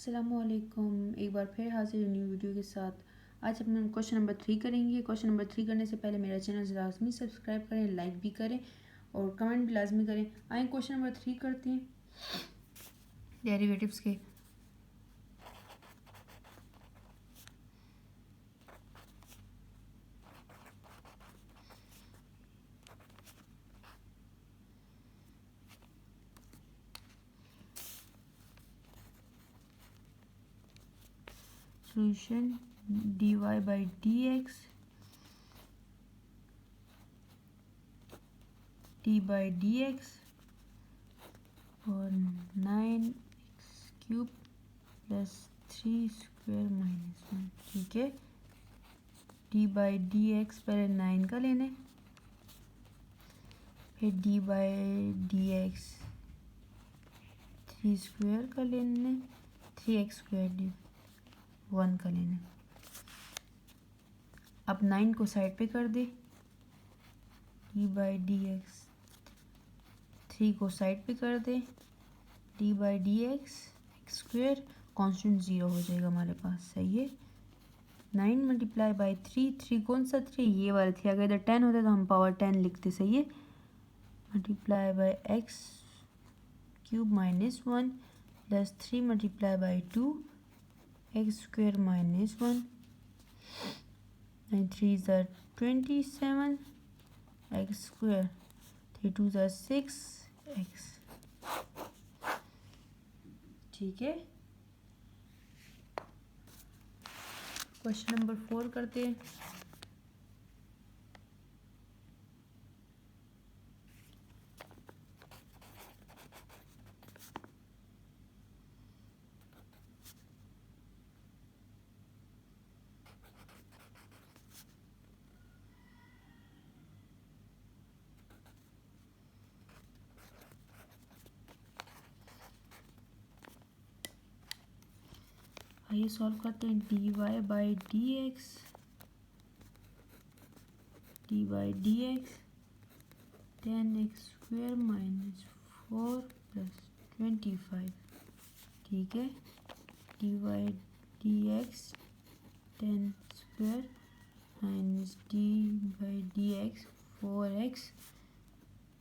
अस्सलामु अलैकुम। एक बार फिर हाजिर न्यू वीडियो के साथ। आज हम क्वेश्चन नंबर 3 करेंगे। क्वेश्चन नंबर 3 करने से पहले मेरा चैनल लाजमी सब्सक्राइब करें, लाइक भी करें और कमेंट भी लाजमी करें। आए क्वेश्चन नंबर 3 करते हैं डेरिवेटिव्स के। Solution dy by dx d by dx और 9x³ प्लस 3 स्क्वायर माइनस 1। ठीक है, d बाई dx पहले 9 का लेना है, फिर d बाई dx 3 स्क्वायर का लेना है, 3x² 1 का लेना है। अब 9 को साइड पे कर दे, d बाई dx 3 को साइड पे कर दे, d by dx x² constant 0 हो जाएगा हमारे पास। सही है। 9 मल्टीप्लाई बाई 3 कौन सा 3? ये वाला 3। अगर इधर 10 होता तो हम पावर 10 लिखते। सही है। Multiply by x³ minus 1 plus 3 multiply by 2 x² minus 1 and 3s are 27 x², 3 2s are 6 x। ठीक है, क्वेश्चन नंबर 4 करते हैं। आइए सॉल्व करते हैं। dy by dx dx 10x² minus 4 plus 25। ठीक है, dy dx 10² minus d by dx 4x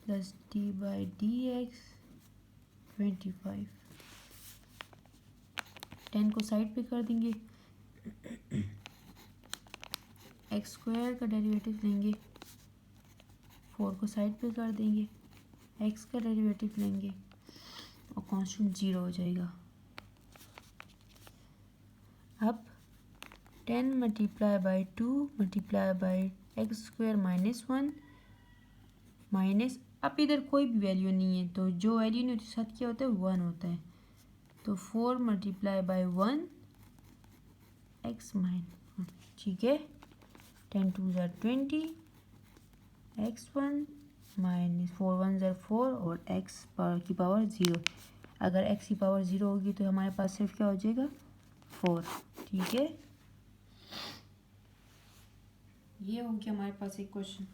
plus d by dx 25। 10 को साइड पे कर देंगे, x² का डेरिवेटिव लेंगे, 4 को साइड पे कर देंगे, x का डेरिवेटिव लेंगे और कांस्टेंट 0 हो जाएगा। अब 10 multiply by 2 multiply by x² minus 1 minus, अब इधर कोई भी वैल्यू नहीं है तो जो वैल्यू नहीं होती साथ क्या होता है 1 होता है, तो 4 मल्टीप्लाई बाई 1 x माइनस 1। ठीक है, 10 2s are 20 x1 minus 4 1s are 4 और x की पावर 0। अगर x की पावर 0 होगी तो हमारे पास सिर्फ क्या हो जाएगा 4। ठीक है, ये हो गया हमारे पास एक question.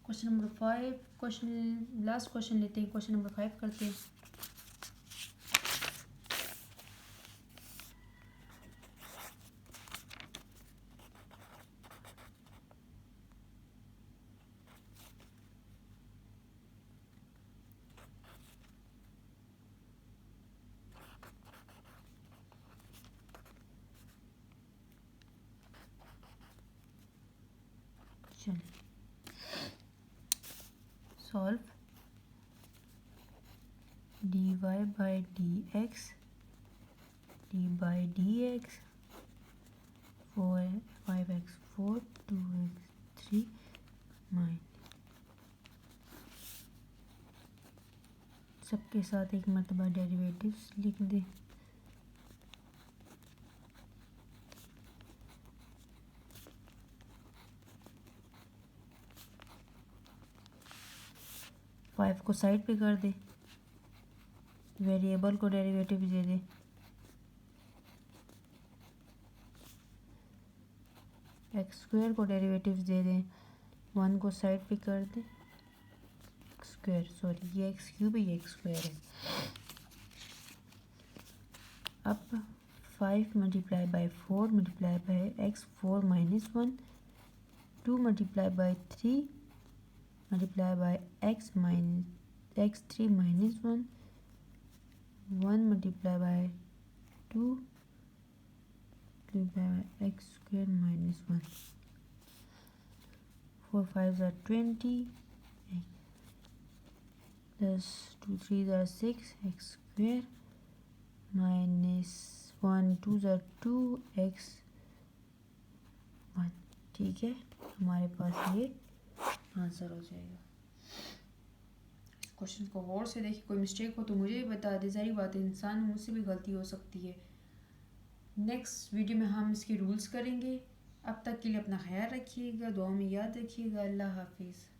Question number 5, last question लेते हैं। क्वेश्चन नंबर 5 करते हैं। चलिए solve dy by dx d by dx 5x4 2x3 minus, सबके साथ एक मरतबा डेरिवेटिव्स लिख दें। फाइव को साइड पे कर दे, वेरिएबल को डेरिवेटिव दे दे, x² को डेरिवेटिव दे दें, 1 को साइड पे कर दे, x², सॉरी ये x³ है, ये x² है। अब 5 multiply by 4 multiply by x 4 minus 1, 2 multiply by 3 multiply by x minus x 3 minus 1, 1 multiply by 2 multiply by x square minus 1, 4 5 are 20 plus 2 3 are 6 x square minus 1 2 are 2 x 1। ठीक है, हमारे पास ये answer हो जाएगा। इस question को गौर से देखिए, कोई मिस्टेक हो तो मुझे भी बता दे, सारी बात है, इंसान मुझसे भी गलती हो सकती है। नेक्स्ट वीडियो में हम इसके रूल्स करेंगे। अब तक के लिए अपना ख्याल रखिएगा, दुआ में याद रखिएगा। अल्लाह हाफिज़।